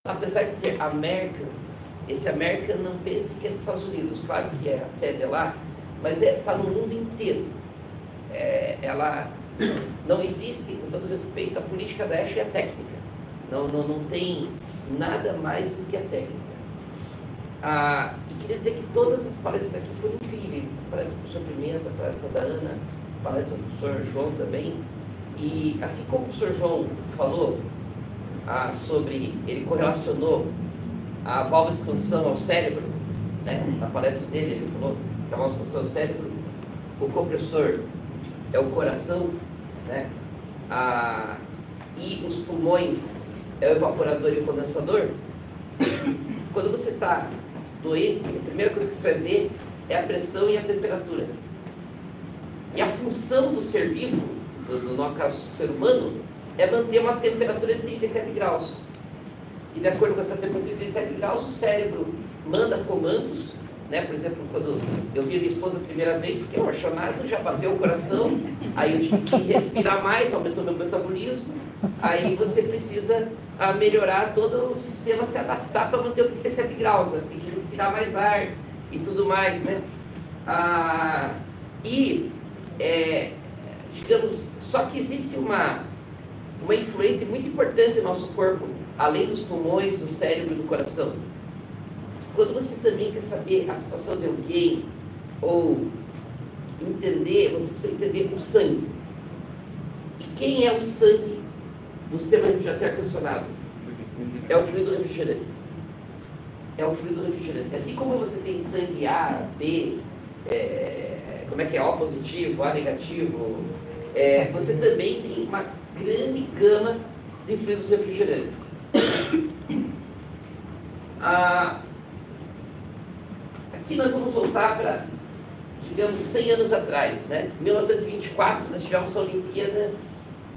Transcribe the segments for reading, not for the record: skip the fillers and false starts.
apesar de ser American, esse American não pense que é dos Estados Unidos, claro que a sede é lá, mas está no mundo inteiro. Ela não existe, com todo respeito, a política da ASH é a técnica. Não tem nada mais do que a técnica. E queria dizer que todas as palestras aqui foram incríveis. A palestra do professor Pimenta, a palestra da Ana, a palestra do professor João também. E assim como o professor João falou ele correlacionou a válvula de expansão ao cérebro, né? Na palestra dele ele falou que a válvula de expansão ao cérebro, o compressor é o coração, né? E os pulmões é o evaporador e o condensador. Quando você está doente, a primeira coisa que você vai ver é a pressão e a temperatura. E a função do ser vivo, no nosso caso do ser humano, é manter uma temperatura de 37 graus. E de acordo com essa temperatura de 37 graus, o cérebro manda comandos, né? Por exemplo, quando eu vi a minha esposa a primeira vez, fiquei apaixonado, já bateu o coração, aí eu tive que respirar mais, aumentou meu metabolismo, aí você precisa melhorar todo o sistema, se adaptar para manter o 37 graus, né? Você tem que respirar mais ar e tudo mais, né? Digamos, só que existe uma influente muito importante no nosso corpo, além dos pulmões, do cérebro e do coração. Quando você também quer saber a situação de alguém, ou entender, você precisa entender o sangue. E quem é o sangue do sistema de refrigeração e ar-condicionado? É o fluido refrigerante. É o fluido refrigerante. Assim como você tem sangue A, B, O positivo, A negativo, você também tem uma grande gama de fluidos refrigerantes. Aqui nós vamos voltar para, digamos, 100 anos atrás, né? Em 1924, nós tivemos a Olimpíada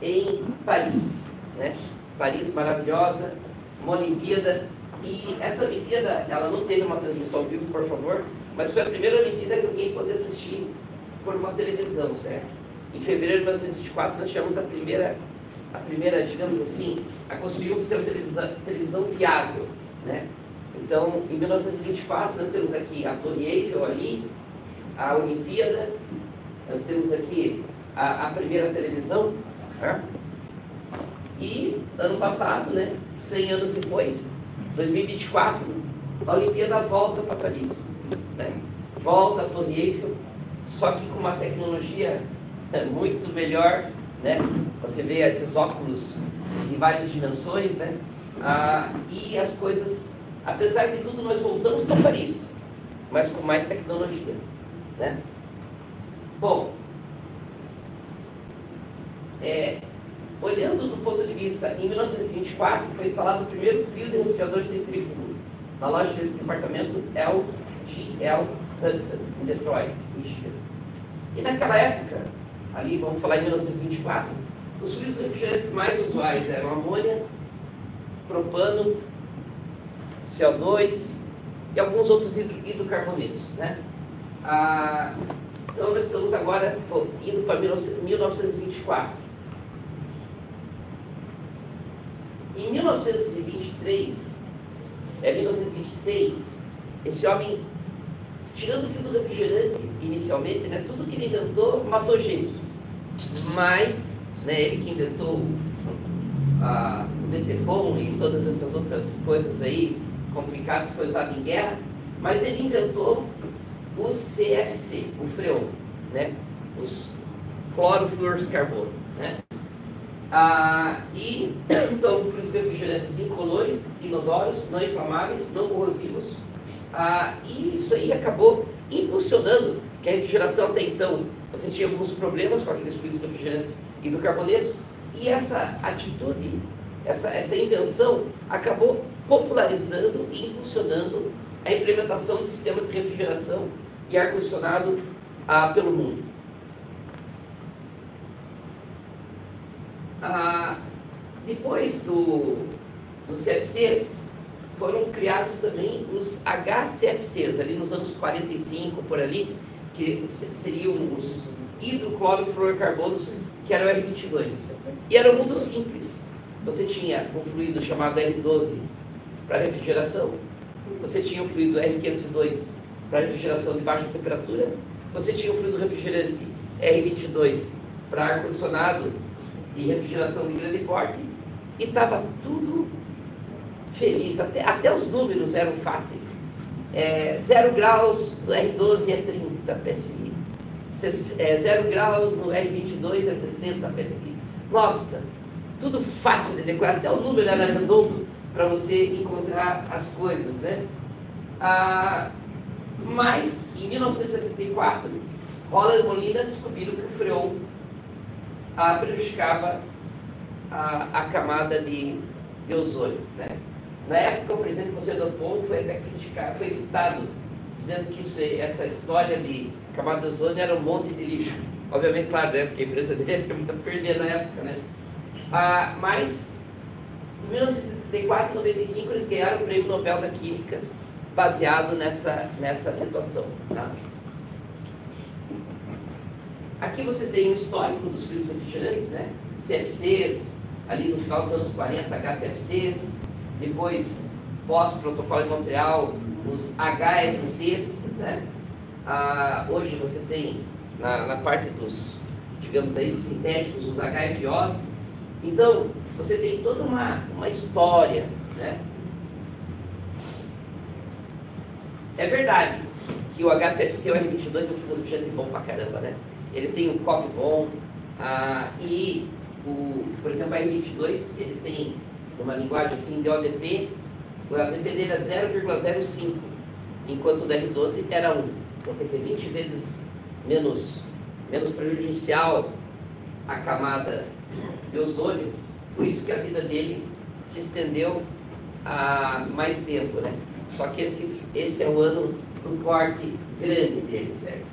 em Paris, né? Paris maravilhosa, uma Olimpíada, e essa Olimpíada, ela não teve uma transmissão ao vivo, por favor, mas foi a primeira Olimpíada que alguém pôde assistir por uma televisão, certo? Em fevereiro de 1924, nós tivemos a primeira, digamos assim, a construir um sistema de televisão viável, né? Então, em 1924, nós temos aqui a Torre Eiffel ali, a Olimpíada, nós temos aqui a primeira televisão, né? E ano passado, né, 100 anos depois, 2024, a Olimpíada volta para Paris, né? Volta a Torre Eiffel, só que com uma tecnologia muito melhor, né? Você vê esses óculos de várias dimensões, né? E as coisas, apesar de tudo, nós voltamos para Paris, mas com mais tecnologia, né? Bom, olhando do ponto de vista, em 1924 foi instalado o primeiro trio de respirador centrífugo na loja de departamento L.G.L. Hudson, em Detroit, Michigan. E naquela época, ali vamos falar em 1924, os fluidos refrigerantes mais usuais eram amônia, propano, CO2 e alguns outros hidrocarbonetos, né? Então nós estamos agora indo para 1924. Em 1923, 1926, esse homem, tirando o fio do refrigerante inicialmente, né, tudo que ele inventou matou gente. Mas, né, ele que inventou o DTFON e todas essas outras coisas aí complicadas, foi usado em guerra, mas ele inventou o CFC, o freon, né, os clorofluorcarbono, né? E são fluidos refrigerantes incolores, inodoros, não inflamáveis, não corrosivos. E isso aí acabou impulsionando que a refrigeração até então, você tinha alguns problemas com aqueles fluidos refrigerantes hidrocarbonetos, e essa atitude, essa invenção acabou popularizando e impulsionando a implementação de sistemas de refrigeração e ar-condicionado pelo mundo. Depois dos CFCs, foram criados também os HCFCs, ali nos anos 45, por ali, que seriam os hidroclorofluorcarbonos, que eram R22. E era um mundo simples. Você tinha um fluido chamado R12, para refrigeração, você tinha o fluido R502 para refrigeração de baixa temperatura, você tinha o fluido refrigerante R22 para ar-condicionado e refrigeração de grande porte, e estava tudo feliz, até os números eram fáceis. 0 graus no R12 é 30 PSI, 0 graus no R22 é 60 PSI. Nossa, tudo fácil de decorar, até o número era redondo para você encontrar as coisas, né? Mas, em 1974, Holland e Molina descobriram que o freon prejudicava a camada de ozônio, né? Na época, o presidente Conselho do Povo foi até criticado, foi citado, dizendo que essa história de camada de ozônio era um monte de lixo. Obviamente, claro, né? Porque a empresa dele tinha muito a perder na época, né? Mas, em 1974 e 1995, eles ganharam o Prêmio Nobel da Química, baseado nessa situação. Tá? Aqui você tem um histórico dos fluidos refrigerantes, né? CFCs, ali no final dos anos 40, HCFCs, depois, pós-protocolo de Montreal, os HFCs, né? Hoje você tem, na parte dos, digamos aí, dos sintéticos, os HFOs. Então, você tem toda uma história, né? É verdade que o HCFC, o R22, é um fluido refrigerante bom pra caramba, né? Ele tem um COP bom, e, por exemplo, o R22, ele tem uma linguagem assim de ODP, o ODP dele é 0,05, enquanto o do R12 era 1. Então, quer dizer, 20 vezes menos prejudicial a camada de ozônio, por isso que a vida dele se estendeu há mais tempo, né? Só que esse é o ano do corte grande dele, certo?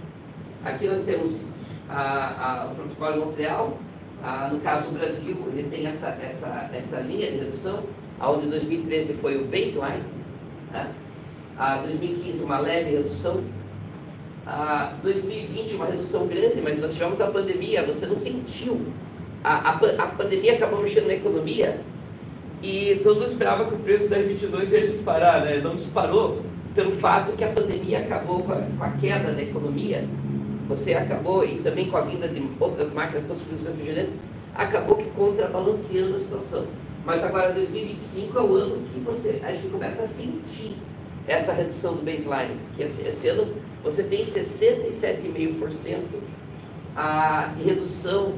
Aqui nós temos o protocolo de Montreal. No caso do Brasil, ele tem essa linha de redução, onde em 2013 foi o baseline, né? 2015 uma leve redução, 2020 uma redução grande, mas nós tivemos a pandemia, você não sentiu. A pandemia acabou mexendo na economia e todo mundo esperava que o preço da R22 ia disparar, né? Não disparou pelo fato que a pandemia acabou com a queda da economia. Você acabou, e também com a vinda de outras máquinas, com outros refrigerantes, acabou que contrabalanceando a situação. Mas agora 2025 é o ano que a gente começa a sentir essa redução do baseline, porque esse ano você tem 67,5% de redução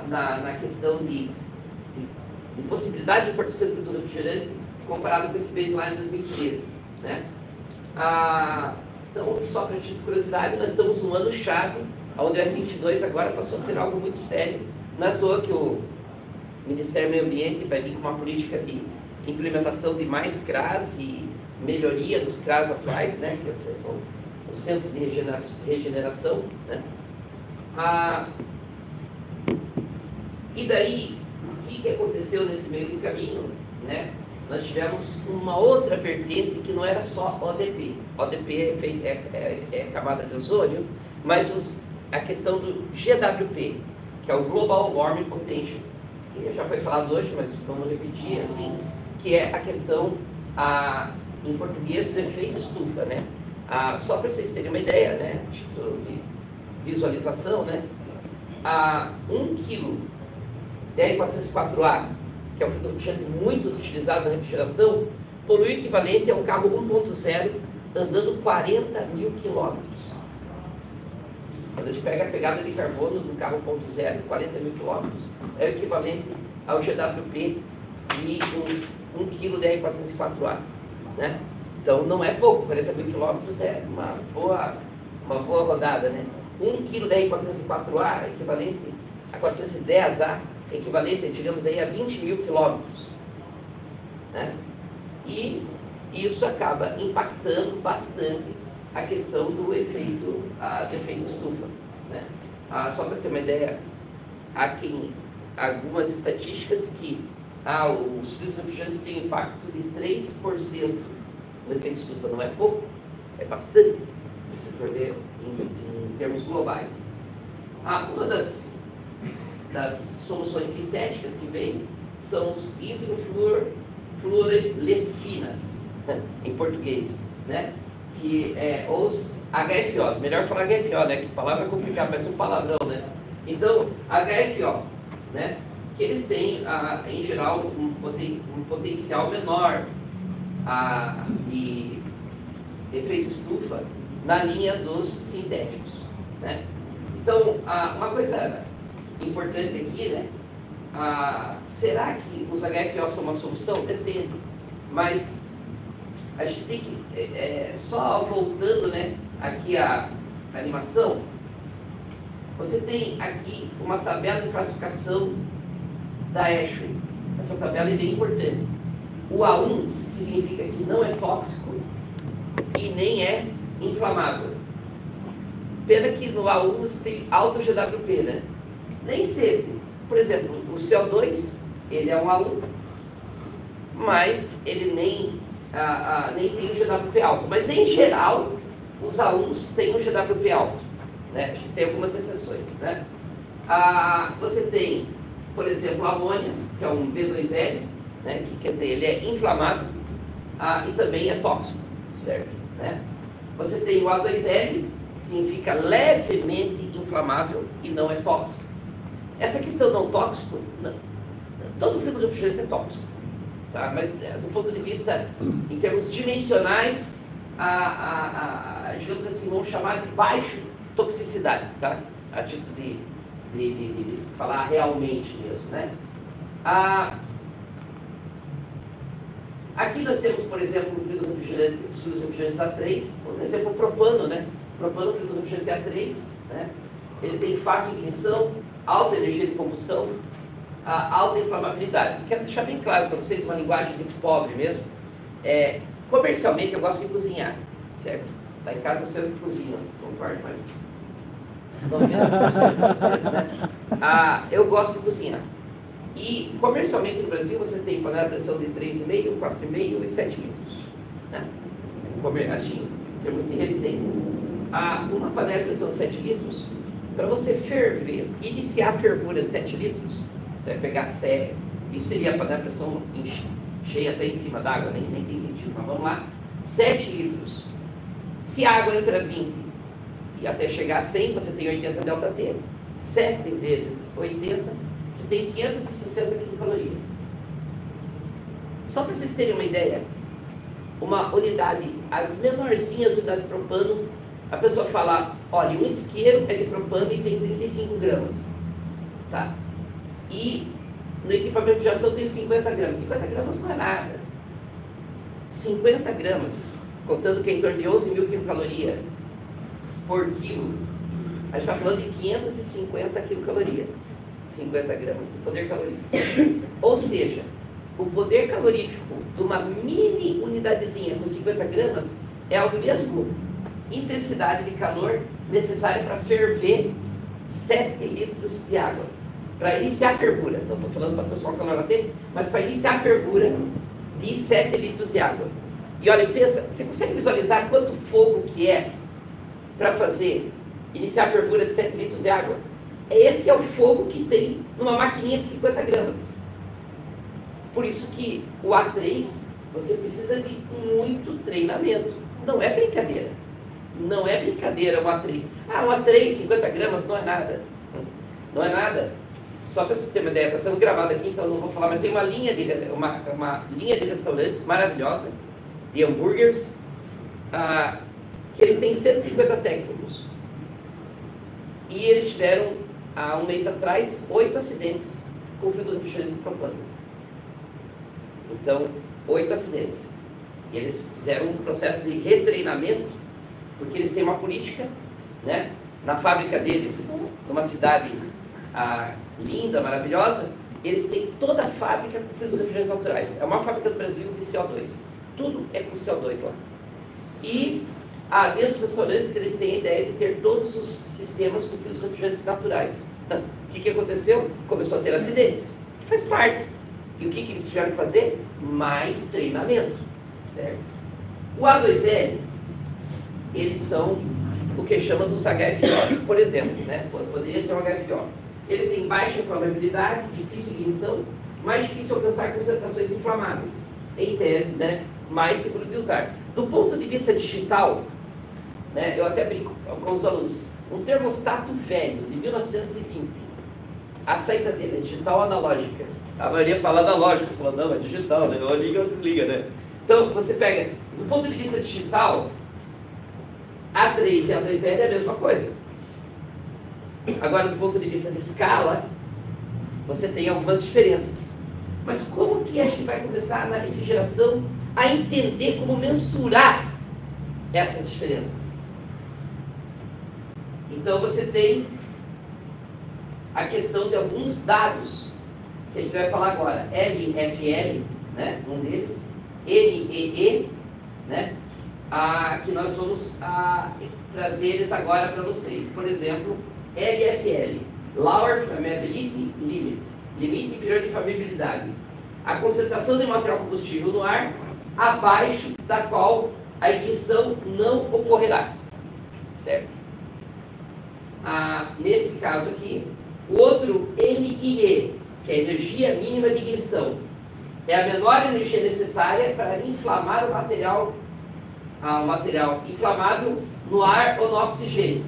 na questão de possibilidade de importação de produto refrigerante comparado com esse baseline de 2013, né? Então, só para título de curiosidade, nós estamos num ano-chave, onde o R22 agora passou a ser algo muito sério. Não é à toa que o Ministério do Meio Ambiente vai vir com uma política de implementação de mais CRAs e melhoria dos CRAs atuais, né? Que são os centros de regeneração, né? E daí, o que aconteceu nesse meio do caminho, né? Nós tivemos uma outra vertente que não era só ODP. ODP é camada de ozônio, mas a questão do GWP, que é o Global Warming Potential, que já foi falado hoje, mas vamos repetir assim, que é a questão, em português, do efeito estufa, né? Só para vocês terem uma ideia, né? Título de visualização, né? 1 kg de R404A, que é um fluido refrigerante muito utilizado na refrigeração, polui o equivalente a um carro 1.0 andando 40 mil quilômetros. Quando a gente pega a pegada de carbono do carro 1.0, 40 mil quilômetros, é o equivalente ao GWP de 1 kg de R404A, né? Então não é pouco, 40 mil quilômetros é uma boa rodada, né? 1 kg de R404A é equivalente a 410A, equivalente, digamos aí, a 20 mil quilômetros, né? E isso acaba impactando bastante a questão do efeito estufa, né? Só para ter uma ideia, há algumas estatísticas que os fluidos refrigerantes têm impacto de 3% no efeito estufa. Não é pouco, é bastante, se for ver em termos globais. Uma das soluções sintéticas que vem são os hidrofluorfuracetoanos, fluorefinas, em português, né? Que é os HFOs, melhor falar HFO, né? Que palavra complicada, parece um palavrão, né? Então, HFO, né? Que eles têm, em geral, um potencial menor de efeito estufa na linha dos sintéticos, né? Então, uma coisa importante aqui, né? Será que os HFOs são uma solução? Depende. Mas a gente tem que, só voltando, né, aqui a animação, você tem aqui uma tabela de classificação da ASHRAE. Essa tabela é bem importante. O A1 significa que não é tóxico e nem é inflamável. Pena que no A1 você tem alto GWP, né? Nem sempre. Por exemplo, o CO2, ele é um A1, mas ele nem tem um GWP alto. Mas, em geral, os A1s têm um GWP alto, né? A gente tem algumas exceções, né? Você tem, por exemplo, a amônia, que é um B2L, né? Que quer dizer, ele é inflamável e também é tóxico, certo? Né? Você tem o A2L, que significa levemente inflamável e não é tóxico. Essa questão não tóxico, todo filtro de refrigerante é tóxico, tá? Mas do ponto de vista, em termos dimensionais, digamos assim, vamos chamar de baixo toxicidade, tá? A título de falar realmente mesmo, né? Aqui nós temos, por exemplo, o filtro refrigerante, os refrigerantes A3, por exemplo, o propano, né? Propano, filtro refrigerante A3, né? Ele tem fácil ignição, alta energia de combustão, alta inflamabilidade. Quero deixar bem claro para vocês, uma linguagem muito pobre mesmo. Comercialmente eu gosto de cozinhar, certo? Lá em casa eu sempre cozinho, concordo, mas 90% das vezes, né? Eu gosto de cozinhar. E comercialmente no Brasil você tem panela de pressão de 3,5, 4,5 e 7 litros, né? Assim, em termos de residência. Uma panela de pressão de 7 litros, para você ferver, iniciar a fervura de 7 litros, você vai pegar sério. Isso seria a panela de pressão cheia até em cima d'água, nem tem sentido. Mas vamos lá, 7 litros. Se a água entra 20 e até chegar a 100, você tem 80 ΔT. 7 vezes 80, você tem 560 quilocalorias. Só para vocês terem uma ideia, uma unidade, as menorzinhas unidades de propano, a pessoa fala, olha, um isqueiro é de propano e tem 35 gramas. Tá? E no equipamento de ação tem 50 gramas. 50 gramas não é nada. 50 gramas, contando que é em torno de 11 mil quilocalorias por quilo, a gente está falando de 550 quilocalorias. 50 gramas de poder calorífico. Ou seja, o poder calorífico de uma mini unidadezinha com 50 gramas é a mesma intensidade de calor necessária para ferver 7 litros de água. Para iniciar a fervura, não estou falando para transformar o calor latente, mas para iniciar a fervura de 7 litros de água. E olha, pensa, você consegue visualizar quanto fogo que é para fazer, iniciar a fervura de 7 litros de água? Esse é o fogo que tem numa maquininha de 50 gramas. Por isso que o A3, você precisa de muito treinamento. Não é brincadeira. Não é brincadeira um A3. Um A3, 50 gramas, não é nada. Não é nada. Só para você ter uma ideia, está sendo gravado aqui, então eu não vou falar, mas tem uma linha de restaurantes maravilhosa, de hambúrgueres, que eles têm 150 técnicos. E eles tiveram, há um mês atrás, 8 acidentes com filtro de refrigerante de propano. Então, 8 acidentes. E eles fizeram um processo de retreinamento, porque eles têm uma política, né? Na fábrica deles, numa cidade linda, maravilhosa, eles têm toda a fábrica com filtros refrigerantes naturais. É a maior fábrica do Brasil de CO2. Tudo é com CO2 lá. E dentro dos restaurantes eles têm a ideia de ter todos os sistemas com filtros refrigerantes naturais. O que aconteceu? Começou a ter acidentes, que faz parte. E o que eles tiveram que fazer? Mais treinamento, certo? O A2L, eles são o que chama dos HFOs, por exemplo, né? Poderia ser um HFO. Ele tem baixa inflamabilidade, difícil ignição, mais difícil alcançar concentrações inflamáveis. em tese, né, mais seguro de usar. Do ponto de vista digital, né, eu até brinco com os alunos, um termostato velho, de 1920, a saída dele é digital ou analógica? A maioria fala analógico, fala, não, é digital, né? Ou liga ou desliga, né? Então, você pega, do ponto de vista digital, A3 e A2L é a mesma coisa. Agora, do ponto de vista de escala, você tem algumas diferenças. Mas como que a gente vai começar na refrigeração a entender como mensurar essas diferenças? Então, você tem a questão de alguns dados, que a gente vai falar agora, LFL, né, um deles, NEE, né, que nós vamos trazer eles agora para vocês. Por exemplo, LFL, Lower Flammability Limit, limite inferior de flammabilidade, a concentração de material combustível no ar abaixo da qual a ignição não ocorrerá, certo? Nesse caso aqui, o outro MIE, que é a energia mínima de ignição, é a menor energia necessária para inflamar o material inflamável no ar ou no oxigênio,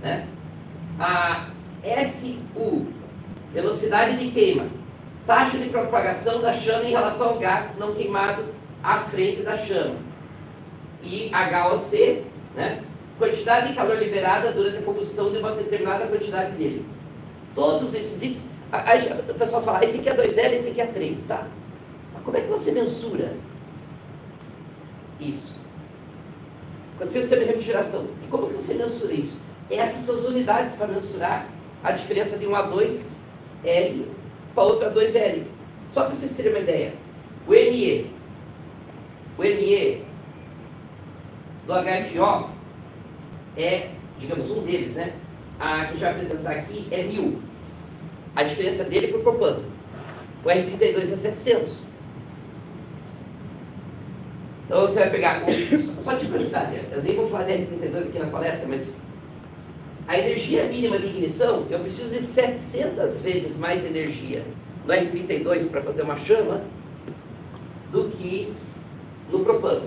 né? A SU, velocidade de queima, taxa de propagação da chama em relação ao gás não queimado à frente da chama. E HOC, né? Quantidade de calor liberada durante a combustão de uma determinada quantidade dele. Todos esses itens, o pessoal fala, esse aqui é 2L, esse aqui é 3, tá? Mas como é que você mensura isso? Conceito de refrigeração. E como que você mensura isso? Essas são as unidades para mensurar a diferença de um A2L para outro A2L. Só para vocês terem uma ideia, o ME do HFO é, digamos, um deles, né? A que a gente vai apresentar aqui é 1000. A diferença dele para o propano. O R32 é 700. Então você vai pegar, só de curiosidade, eu nem vou falar de R32 aqui na palestra, mas a energia mínima de ignição, eu preciso de 700 vezes mais energia no R32 para fazer uma chama do que no propano.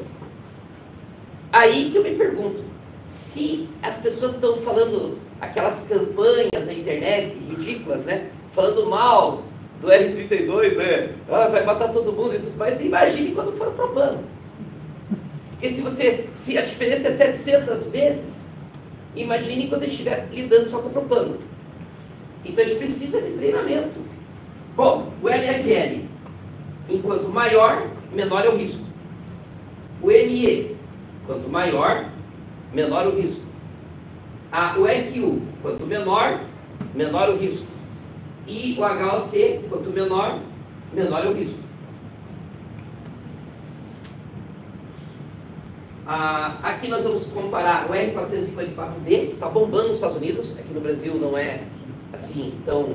Aí que eu me pergunto, se as pessoas estão falando aquelas campanhas na internet ridículas, né? Falando mal do R32, vai matar todo mundo e tudo mais, imagine quando for o propano. Porque se a diferença é 700 vezes, imagine quando a gente estiver lidando só com o propano. Então a gente precisa de treinamento. Bom, o LFL, enquanto maior, menor é o risco. O ME, quanto maior, menor o risco. O SU, quanto menor, menor o risco. E o HOC, quanto menor, menor é o risco. Aqui nós vamos comparar o R454B, que está bombando nos Estados Unidos. Aqui no Brasil não é assim tão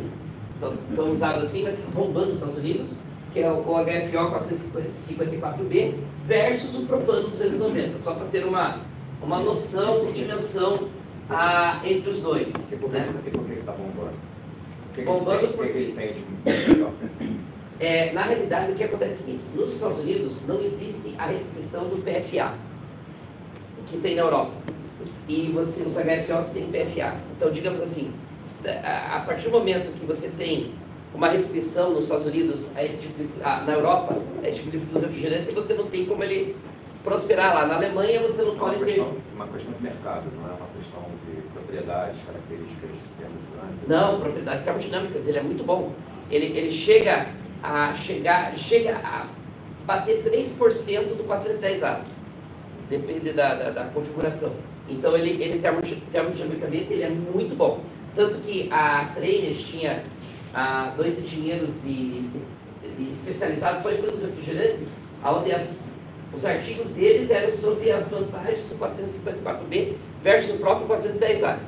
usado assim, mas está bombando nos Estados Unidos, que é o HFO 454B versus o propano 290, só para ter uma noção de dimensão entre os dois. E por que ele está bombando? Bombando porque ele tem de... na realidade, o que acontece é o seguinte: nos Estados Unidos não existe a restrição do PFA, que tem na Europa. E os HFOs têm PFA. Então, digamos assim, a partir do momento que você tem uma restrição nos Estados Unidos a esse tipo de, na Europa, a esse tipo de fluido refrigerante, você não tem como ele prosperar lá. Na Alemanha, você não pode ter... Uma questão de mercado, não é uma questão de propriedades, características termodinâmicas. Não, propriedades termodinâmicas, ele é muito bom. Ele chega a bater 3% do 410A. Depende da configuração. Então, ele termodinamicamente ele é muito bom. Tanto que a Trainers tinha 2 engenheiros especializados só em fluido refrigerante, onde os artigos deles eram sobre as vantagens do 454B versus o próprio 410A.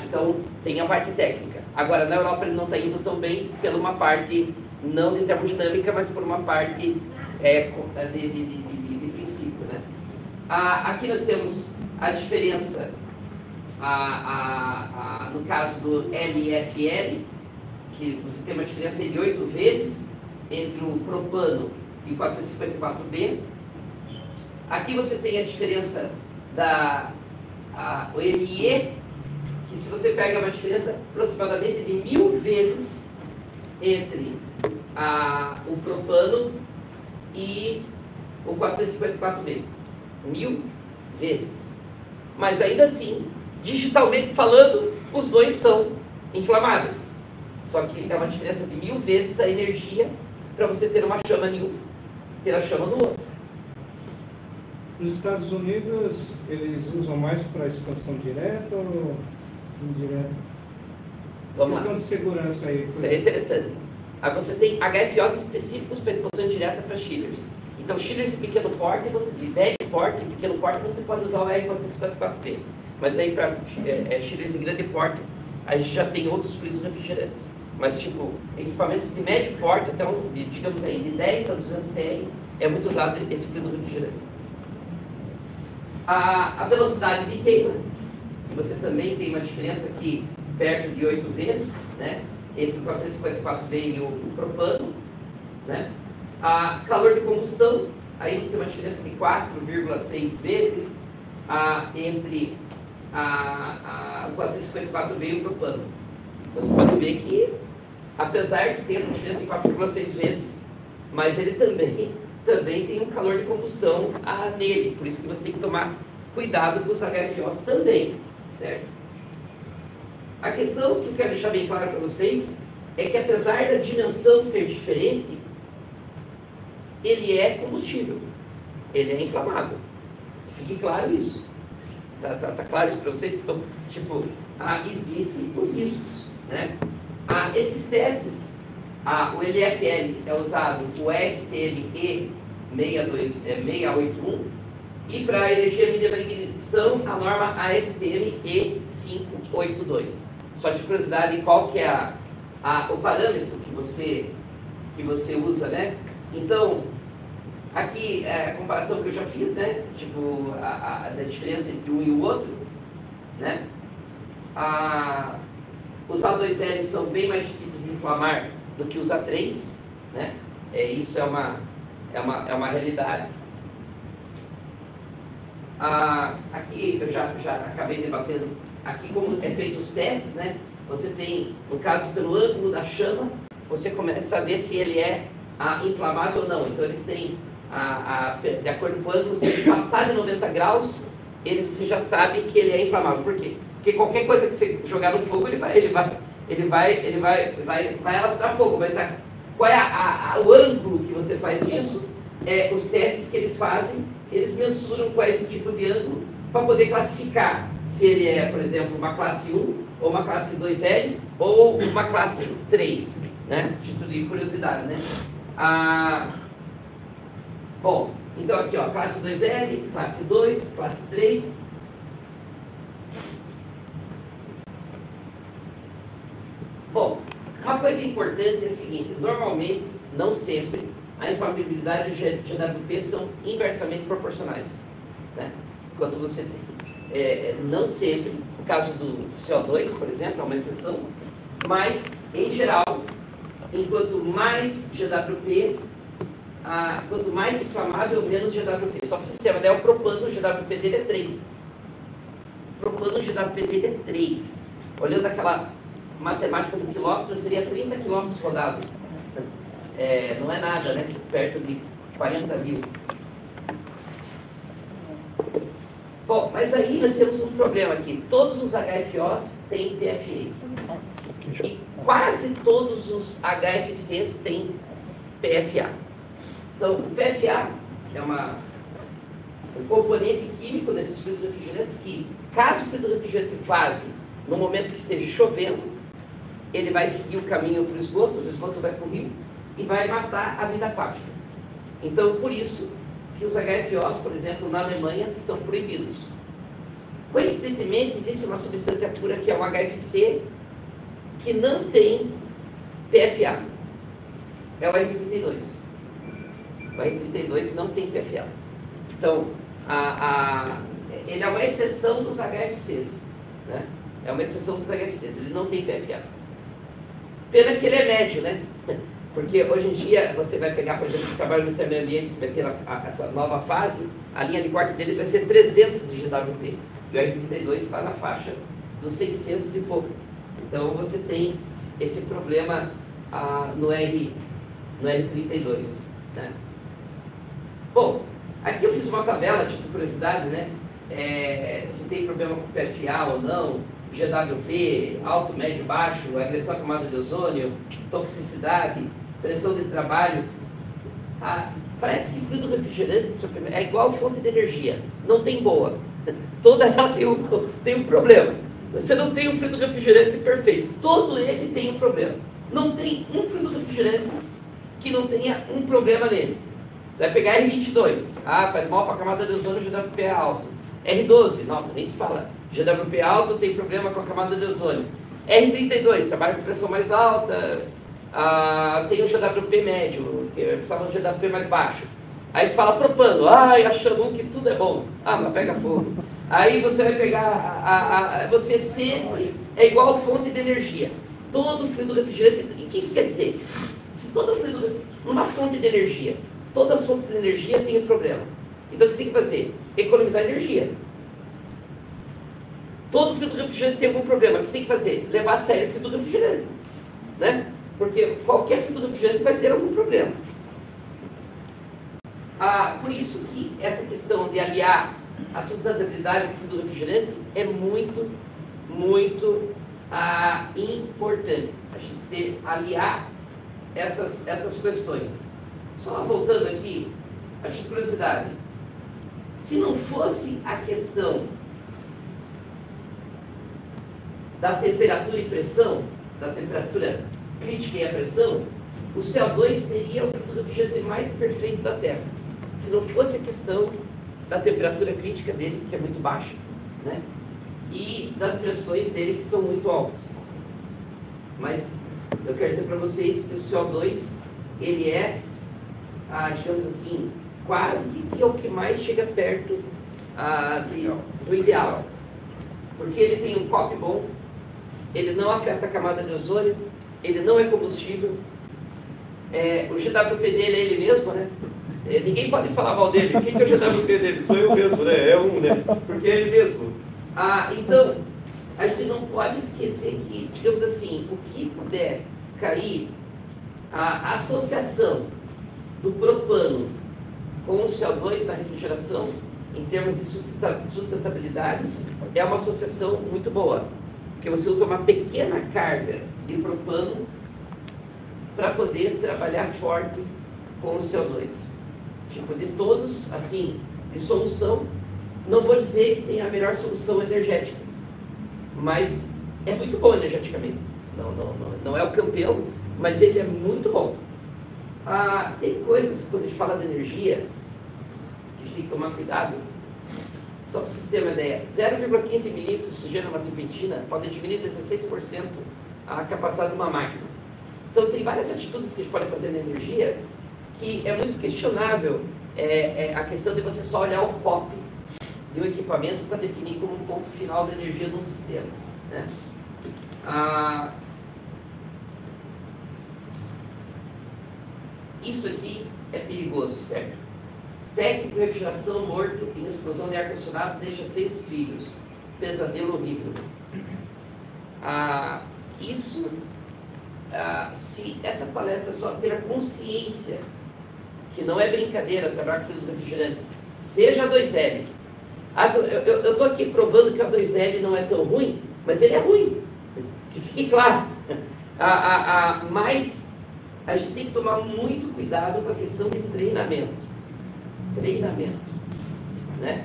Então, tem a parte técnica. Agora, na Europa ele não está indo tão bem pela uma parte não de termodinâmica, mas por uma parte de princípio, né? Aqui nós temos a diferença, no caso do LFL, que você tem uma diferença de 8 vezes, entre o propano e o 454B. Aqui você tem a diferença o ME, que se você pega uma diferença aproximadamente de 1000 vezes entre o propano e o 454B. 1000 vezes. Mas ainda assim, digitalmente falando, os dois são inflamáveis. Só que é uma diferença de 1000 vezes a energia para você ter uma chama em um, ter a chama no outro. Nos Estados Unidos, eles usam mais para expansão direta ou indireta? Vamos questão lá. de segurança aí. Isso é interessante. Aí você tem HFOs específicos para expansão direta para chillers. Então, chillers de pequeno porte, de médio porte e pequeno porte, você pode usar o R454P. Mas aí para chillers de grande porte, a gente já tem outros fluidos refrigerantes. Mas, tipo, equipamentos de médio porte, até digamos aí, de 10 a 200 TR, é muito usado esse fluido refrigerante. A velocidade de queima, que você também tem uma diferença aqui perto de 8 vezes, né, entre o 454B e o propano, né. A calor de combustão, aí você tem uma diferença de 4,6 vezes entre o 454B e o propano. Você pode ver que, apesar de ter essa diferença de 4,6 vezes, mas ele também tem um calor de combustão nele, por isso que você tem que tomar cuidado com os HFOs também, certo? A questão que eu quero deixar bem claro para vocês é que, apesar da dimensão ser diferente, ele é combustível, ele é inflamável. Fique claro isso. Tá claro isso para vocês? Então, tipo, existem os riscos, né? Esses testes, o LFL é usado o STM E681 e para a energia mínima de ignição a norma ASTM E582. Só de curiosidade, qual que é o parâmetro que você usa, né? Então, aqui é a comparação que eu já fiz, né? Tipo, a diferença entre um e o outro, né? Os A2L são bem mais difíceis de inflamar do que os A3, né? Isso é uma realidade. Aqui eu já acabei debatendo, aqui como é feito os testes, né? Você tem, no caso, pelo ângulo da chama, você começa a ver se ele é inflamável ou não. Então eles têm, de acordo com o ângulo, se ele passar de 90 graus, você já sabe que ele é inflamável. Por quê? Porque qualquer coisa que você jogar no fogo, ele vai alastrar fogo. Mas qual é o ângulo que você faz disso? Os testes que eles fazem, eles mensuram qual é esse tipo de ângulo para poder classificar se ele é, por exemplo, uma classe 1, ou uma classe 2L, ou uma classe 3, né? Título de curiosidade, né? Bom, então aqui, ó, classe 2L, classe 2, classe 3. Bom, uma coisa importante é a seguinte: normalmente, não sempre, a inflamabilidade e o GWP são inversamente proporcionais, né? Enquanto você tem, não sempre, no caso do CO2, por exemplo, é uma exceção, mas, em geral, enquanto mais GWP, quanto mais inflamável, menos GWP. Só para o sistema, daí o propano, o GWP dele é 3. O propano, o GWP dele é 3. Olhando aquela matemática do quilômetro, seria 30 quilômetros rodados. Não é nada, né? Perto de 40 mil. Bom, mas aí nós temos um problema aqui. Todos os HFOs têm PFA. E quase todos os HFCs têm PFA. Então, o PFA é um componente químico desses fluidos refrigerantes que, caso o fluido refrigerante vaze no momento que esteja chovendo, ele vai seguir o caminho para o esgoto vai para o rio e vai matar a vida aquática. Então, por isso que os HFOs, por exemplo, na Alemanha, estão proibidos. Coincidentemente, existe uma substância pura que é um HFC que não tem PFA. É o R32. O R32 não tem PFA. Então, ele é uma exceção dos HFCs, né? É uma exceção dos HFCs, ele não tem PFA. Pena que ele é médio, né? Porque hoje em dia você vai pegar, por exemplo, esse trabalho no Ministério do Meio Ambiente, que vai ter essa nova fase, a linha de corte deles vai ser 300 de GWP. E o R32 está na faixa dos 600 e pouco. Então você tem esse problema no R32. Né? Bom, aqui eu fiz uma tabela de curiosidade, né? Se tem problema com PFA ou não, GWP, alto, médio, baixo, agressão à camada de ozônio, toxicidade, pressão de trabalho. Parece que fluido refrigerante é igual fonte de energia, não tem boa. Toda ela tem um problema. Você não tem um fluido refrigerante perfeito, todo ele tem um problema. Não tem um fluido refrigerante que não tenha um problema nele. Você vai pegar R22, faz mal para a camada de ozônio, o GWP é alto. R12, nossa, nem se fala. GWP alto tem problema com a camada de ozônio. R32, trabalha com pressão mais alta, tem o GWP médio, que precisava de GWP mais baixo. Aí você fala propano, achando que tudo é bom. Mas pega fogo. Aí você vai pegar, você sempre é igual fonte de energia. Todo fluido refrigerante, e o que isso quer dizer? Se todo fluido, uma fonte de energia, todas as fontes de energia têm um problema. Então o que você tem que fazer? Economizar energia. Todo fluido refrigerante tem algum problema. O que você tem que fazer? Levar a sério o fluido refrigerante. Né? Porque qualquer fluido refrigerante vai ter algum problema. Por isso que essa questão de aliar a sustentabilidade do fluido refrigerante é muito, muito importante. A gente aliar essas questões. Só voltando aqui, a curiosidade. Se não fosse a questão da temperatura e pressão, da temperatura crítica e a pressão, o CO2 seria o fluido refrigerante mais perfeito da Terra. Se não fosse a questão da temperatura crítica dele, que é muito baixa, né? E das pressões dele, que são muito altas. Mas eu quero dizer para vocês que o CO2, ele é, digamos assim, quase que é o que mais chega perto do ideal. Porque ele tem um COP bom, ele não afeta a camada de ozônio, ele não é combustível, o GWP dele é ele mesmo, né? Ninguém pode falar mal dele. Quem que é o GWP dele? Sou eu mesmo, né? É né? Porque é ele mesmo. Então, a gente não pode esquecer que, digamos assim, o que puder cair, a associação do propano com o CO2 na refrigeração, em termos de sustentabilidade, é uma associação muito boa. Porque você usa uma pequena carga de propano para poder trabalhar forte com o CO2. Tipo, de todos, assim, de solução, não vou dizer que tem a melhor solução energética, mas é muito bom energeticamente. Não é o campeão, mas ele é muito bom. Tem coisas, quando a gente fala de energia, que a gente tem que tomar cuidado. Só para vocês terem uma ideia, 0,15 milímetros de sujeira numa serpentina pode diminuir 16% a capacidade de uma máquina. Então tem várias atitudes que a gente pode fazer na energia que é muito questionável a questão de você só olhar o COP de um equipamento para definir como um ponto final de energia de um sistema. Né? Isso aqui é perigoso, certo? Técnico de refrigeração morto em explosão de ar-condicionado deixa 6 filhos. Pesadelo horrível. Se essa palestra só ter a consciência que não é brincadeira trabalhar com fluidos refrigerantes, seja a 2L. Eu estou aqui provando que a 2L não é tão ruim, mas ele é ruim. Que fique claro. Mas a gente tem que tomar muito cuidado com a questão de treinamento. Né?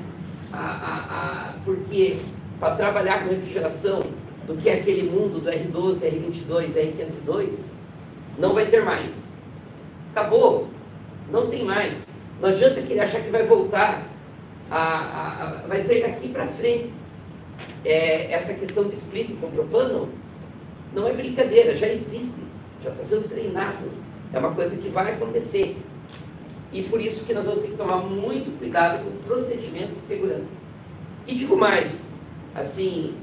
Porque para trabalhar com refrigeração do que é aquele mundo do R12, R22, R502, não vai ter mais. Acabou. Não tem mais. Não adianta querer achar que vai voltar. Vai ser daqui para frente. Essa questão de split com propano não é brincadeira, já existe. Já está sendo treinado. É uma coisa que vai acontecer. E por isso que nós vamos ter que tomar muito cuidado com procedimentos de segurança. E digo mais, assim,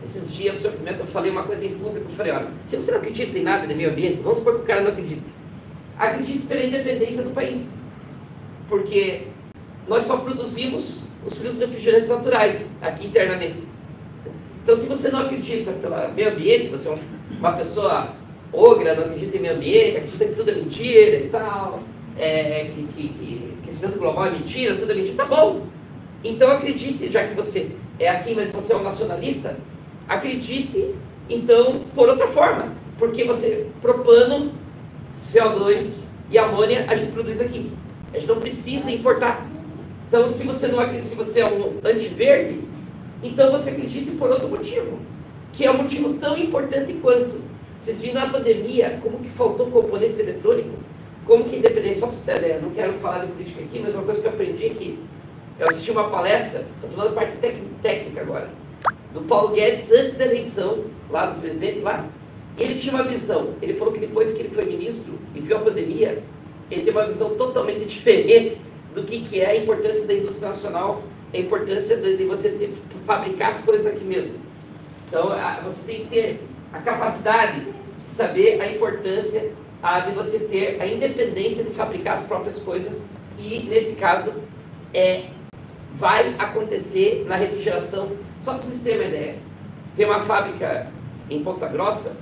Esses dias, professor Pimenta, eu falei uma coisa em público, eu falei, olha, se você não acredita em nada no meio ambiente, vamos supor que o cara não acredite. Acredite pela independência do país. Porque nós só produzimos os frios refrigerantes naturais aqui internamente. Então, se você não acredita pelo meio ambiente, você é uma pessoa ogra, não acredita em meio ambiente, acredita que tudo é mentira e tal, que aquecimento global é mentira, tudo é mentira, tá bom. Então acredite, já que você é assim, mas você é um nacionalista, acredite, então, por outra forma. Porque você, propano, CO2 e amônia, a gente produz aqui. A gente não precisa importar. Então, se você é um antiverde, então você acredite por outro motivo, que é um motivo tão importante quanto. Vocês viram na pandemia como que faltou componentes eletrônicos, como que independência, só para você ter ideia, não quero falar de política aqui, mas uma coisa que eu aprendi aqui, eu assisti uma palestra, estou falando da parte técnica agora, do Paulo Guedes antes da eleição, lá do presidente, lá, ele tinha uma visão, ele falou que depois que ele foi ministro e viu a pandemia, ele tem uma visão totalmente diferente do que é a importância da indústria nacional, a importância de você fabricar as coisas aqui mesmo. Então, você tem que ter a capacidade de saber a importância de você ter a independência de fabricar as próprias coisas e, nesse caso, vai acontecer na refrigeração. Só para vocês terem uma ideia, tem uma fábrica em Ponta Grossa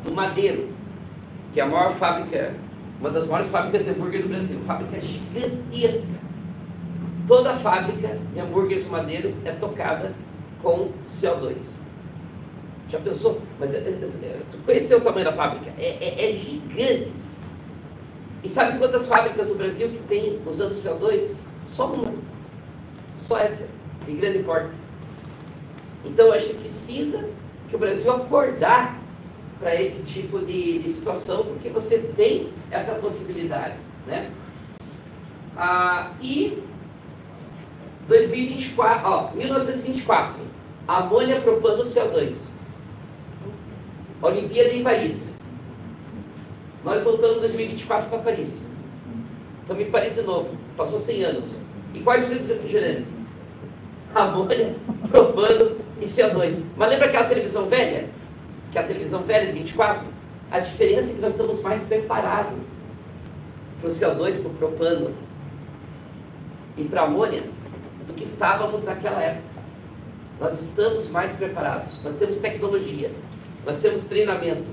do Madeiro, que é a maior fábrica, uma das maiores fábricas de hambúrguer do Brasil, fábrica gigantesca. Toda a fábrica de hambúrgueres do Madeiro é tocada com CO2. Já pensou? Mas tu conheceu o tamanho da fábrica? É gigante. E sabe quantas fábricas do Brasil que tem usando CO2? Só uma. Só essa, de grande porte. Então a gente precisa que o Brasil acordar para esse tipo de situação, porque você tem essa possibilidade, né? E 2024, 1924, amônia, propano, CO2. Olimpíada em Paris. Nós voltamos em 2024 para Paris. Estamos em Paris de novo. Passou 100 anos. E quais frios refrigerantes? Amônia, propano e CO2. Mas lembra aquela televisão velha? Que é a televisão velha de 24? A diferença é que nós estamos mais preparados para o CO2, para o propano e para a amônia do que estávamos naquela época. Nós estamos mais preparados. Nós temos tecnologia. Nós temos treinamento.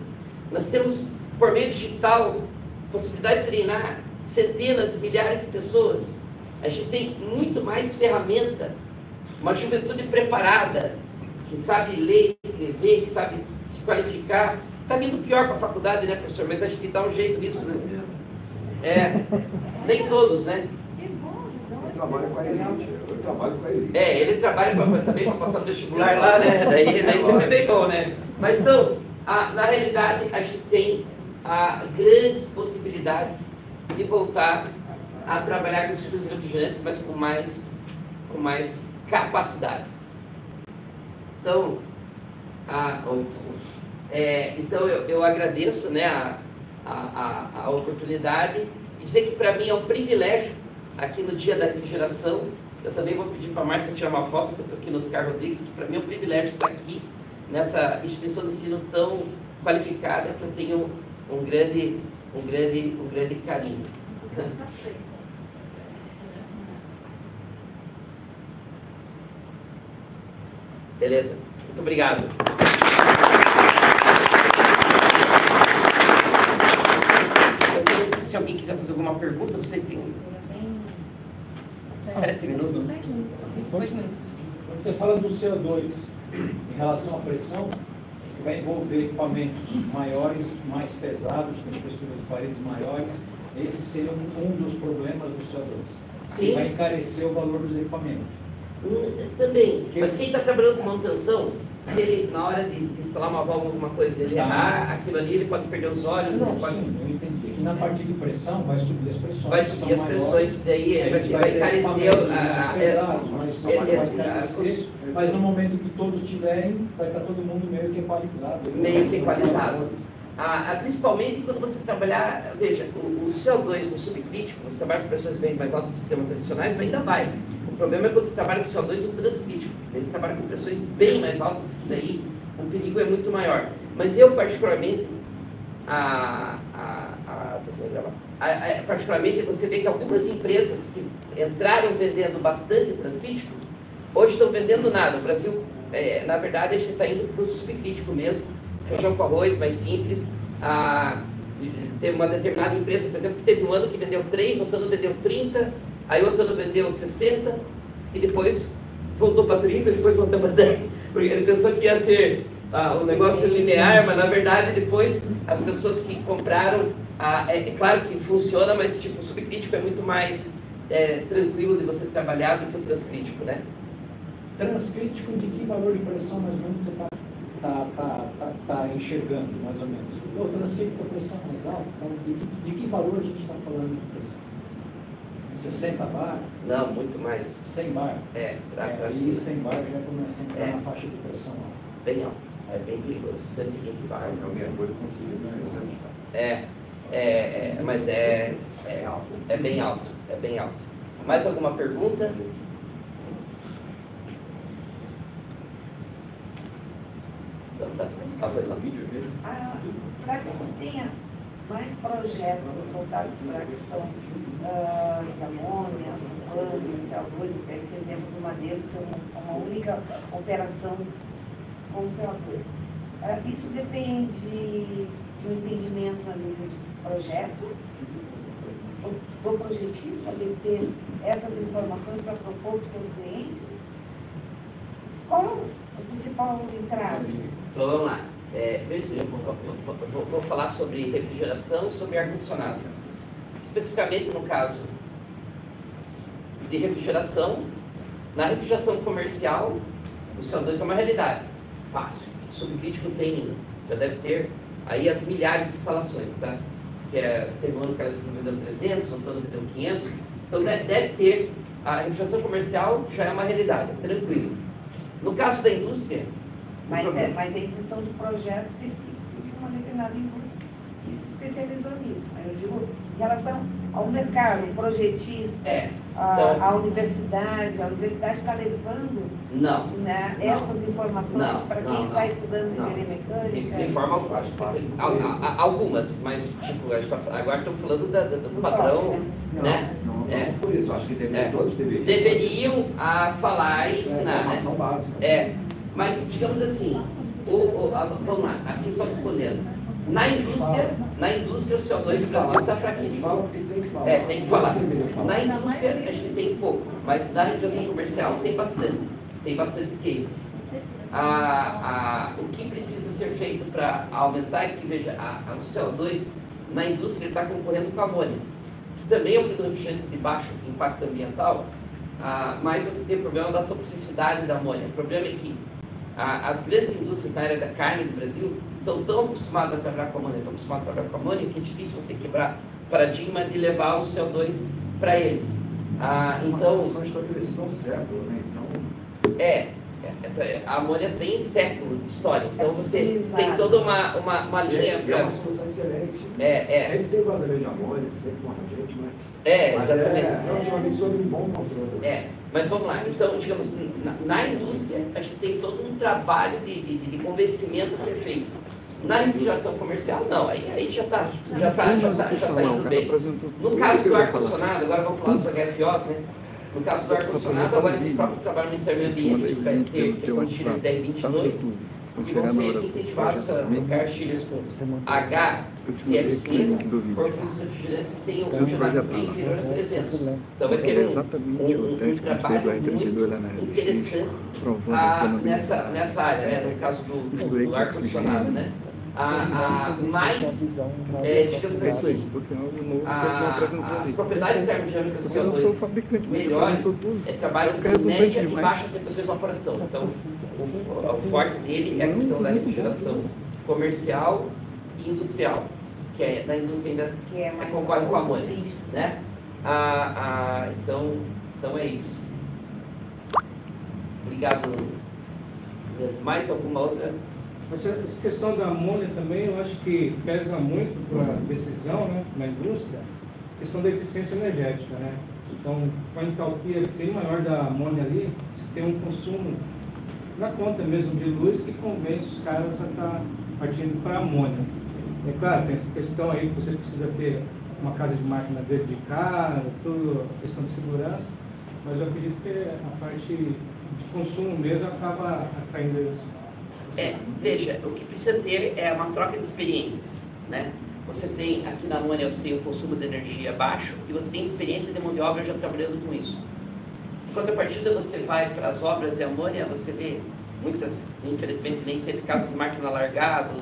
Nós temos, por meio digital, possibilidade de treinar centenas, milhares de pessoas. A gente tem muito mais ferramenta. Uma juventude preparada, que sabe ler, escrever, que sabe se qualificar. Está vindo pior para a faculdade, né, professor? Mas a gente dá um jeito nisso, né? Nem todos, né? Eu trabalho com a elite. Eu trabalho com a elite. Ele trabalha também para passar no vestibular lá, né? Daí sempre bem bom, né? Mas então, na realidade, a gente tem grandes possibilidades de voltar a trabalhar com os frios refrigerantes, mas com mais capacidade. Então, então eu agradeço, né, a oportunidade e dizer que para mim é um privilégio aqui no dia da refrigeração. Eu também vou pedir para a Márcia tirar uma foto, porque eu estou aqui no Oscar Rodrigues, que para mim é um privilégio estar aqui nessa instituição de ensino tão qualificada, que eu tenho um grande carinho. Beleza? Muito obrigado. Se alguém quiser fazer alguma pergunta, você tem 7 minutos. 2 minutos. Quando você fala do CO2 em relação à pressão, que vai envolver equipamentos maiores, mais pesados, com espessuras de paredes maiores, esse seria um dos problemas do CO2. Sim. Vai encarecer o valor dos equipamentos. Também, mas quem está trabalhando com manutenção, se ele, na hora de instalar uma válvula, alguma coisa, ele errar, aquilo ali, ele pode perder os olhos. Não, pode... sim, eu entendi. Aqui na parte de pressão vai subir as pressões. Vai subir as pressões, daí ele vai encarecer. Mas no momento que todos tiverem, vai estar todo mundo meio que equalizado. Meio que equalizado. Principalmente quando você trabalhar, veja, o CO2 no subcrítico, você trabalha com pressões bem mais altas que os sistemas tradicionais, mas ainda vai. O problema é quando você trabalha com CO2 no transcrítico, daí você trabalha com pressões bem mais altas, que daí o perigo é muito maior. Mas eu, particularmente, particularmente, você vê que algumas empresas que entraram vendendo bastante transcrítico, hoje estão vendendo nada. O Brasil, na verdade, a gente está indo para o subcrítico mesmo, feijão com arroz, mais simples. Teve uma determinada empresa, por exemplo, que teve um ano que vendeu 3, outro ano vendeu 30, aí outro ano vendeu 60, e depois voltou para 30, depois voltou para 10, porque ele pensou que ia ser um negócio linear, mas na verdade depois as pessoas que compraram, é claro que funciona, mas tipo, o subcrítico é muito mais tranquilo de você trabalhar do que o transcrítico, né? Transcrítico, de que valor de pressão mais ou menos você está enxergando, mais ou menos? O transcrítico com a pressão mais alta, então, de que valor a gente está falando de pressão? 60 bar? Não, muito mais. 100 bar? Aí 100 bar já começa a entrar na faixa de pressão alta. Bem alto, é bem perigoso, 120 bar. É o mergulho consigo, Mas é bem alto, é bem alto. Mais alguma pergunta? Então, tá. Só foi só vídeo mesmo? Para que se tenha mais projetos voltados para a questão de amônia, do CO2, e esse exemplo do Madeiro ser uma única operação com o CO2. Isso depende de um entendimento a nível de projeto, do projetista, de ter essas informações para propor para os seus clientes. Qual o principal entrave? Então vamos lá. Vou falar sobre refrigeração, sobre ar-condicionado. Especificamente no caso de refrigeração, na refrigeração comercial, o CO2 é uma realidade. Fácil. O subcrítico tem, já deve ter aí as milhares de instalações, tá? Teve um ano que ela vendeu 300, outro ano vendeu 500. Então deve ter, a refrigeração comercial já é uma realidade, tranquilo. No caso da indústria... Mas é em função de projeto específico de uma determinada indústria que se especializou nisso. Eu digo, em relação ao mercado, o projetista, a universidade está levando essas informações para quem está estudando engenharia mecânica? De forma algumas, mas tipo, agora estamos falando do padrão, né? Por isso, acho que todos deveriam falar e ensinar, né? Básica. Mas, digamos assim, vamos lá, assim só respondendo. Na indústria o CO2 do Brasil está fraquíssimo. Tem que falar. Na indústria a gente tem pouco, mas na refrigeração comercial tem bastante cases. O que precisa ser feito para aumentar é que, veja, o CO2 na indústria está concorrendo com a amônia, que também é um refrigerante de baixo impacto ambiental, mas você tem o problema da toxicidade da amônia. O problema é que as grandes indústrias na área da carne do Brasil estão tão acostumadas a trabalhar com amônia, que é difícil você quebrar o paradigma de levar o CO2 para eles. Então, uma solução estabelecida há um século, né? Então... a amônia tem século de história, então você tem toda uma linha... É uma solução excelente. Sempre tem vazamento de amônia, sempre com a gente, mas exatamente. Relativamente sob um bom controle. Mas vamos lá, então, digamos, na indústria, a gente tem todo um trabalho de convencimento a ser feito. Na refrigeração comercial, não, aí já está indo bem. No caso do ar-condicionado, agora vamos falar dos HFOs, né? No caso do ar-condicionado, agora esse próprio trabalho do Ministério do Meio Ambiente vai ter questão de chillers R22, que vão ser incentivados a trocar chillers com HCFCs por fluidos refrigerantes que tenham um funcionário bem inferior a 300. Então vai ter um trabalho muito interessante nessa área, né? No caso do ar-condicionado, né? Mas, digamos assim, as propriedades termodinâmicas do CO2 melhores trabalham com média e baixa temperatura de evaporação. Então, o forte dele é a questão da refrigeração comercial e industrial, que na indústria ainda concorre com a amônia, né? Então é isso. Obrigado. Mais alguma outra? Essa questão da amônia também, eu acho que pesa muito para a decisão, né, na indústria, a questão da eficiência energética, né? Então, com a entalpia bem maior da amônia ali, você tem um consumo na conta mesmo de luz que convence os caras a estar partindo para a amônia. É claro, tem essa questão aí que você precisa ter uma casa de máquina dedicada, tudo, questão de segurança, mas eu acredito que a parte de consumo mesmo acaba atraindo eles. Veja, o que precisa ter é uma troca de experiências, né? Você tem, aqui na amônia, você tem o consumo de energia baixo e você tem experiência de mão de obra já trabalhando com isso. Em contrapartida, você vai para as obras de amônia, você vê muitas, infelizmente, nem sempre casas de máquina largado,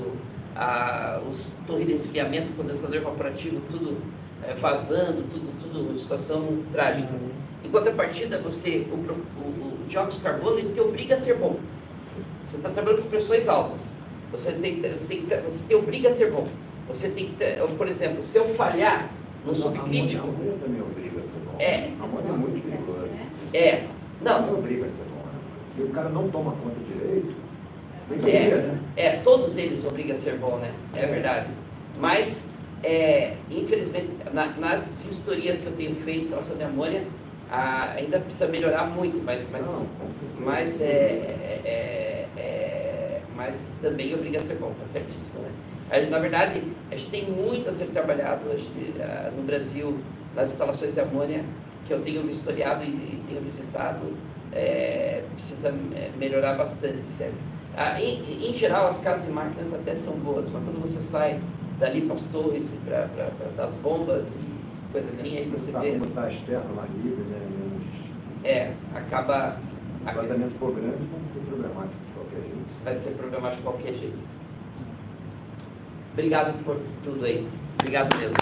os torres de resfriamento, condensador evaporativo, tudo vazando, tudo situação trágica. Em contrapartida, o dióxido de carbono ele te obriga a ser bom. Você está trabalhando com pressões altas. Você te obriga a ser bom. Você tem que ter, por exemplo, se eu falhar no subcrítico. A amônia também obriga a ser bom. A amônia é muito perigosa. Não obriga a ser bom. Se o cara não toma conta direito, tem que né? Todos eles obrigam a ser bom, né? É verdade. Mas, infelizmente, nas vistorias que eu tenho feito de instalação de amônia, ainda precisa melhorar muito, mas também obriga a ser bom, tá certíssimo, né? Na verdade, a gente tem muito a ser trabalhado no Brasil, nas instalações de amônia, que eu tenho vistoriado e tenho visitado, precisa melhorar bastante, certo? Em geral, as casas de máquinas até são boas, mas quando você sai dali para as torres, das bombas e coisa assim, aí você vê... Como está externo lá livre, né? Acaba... Se o vazamento for grande, vai ser problemático de qualquer jeito. Vai ser problemático de qualquer jeito. Obrigado por tudo aí. Obrigado mesmo.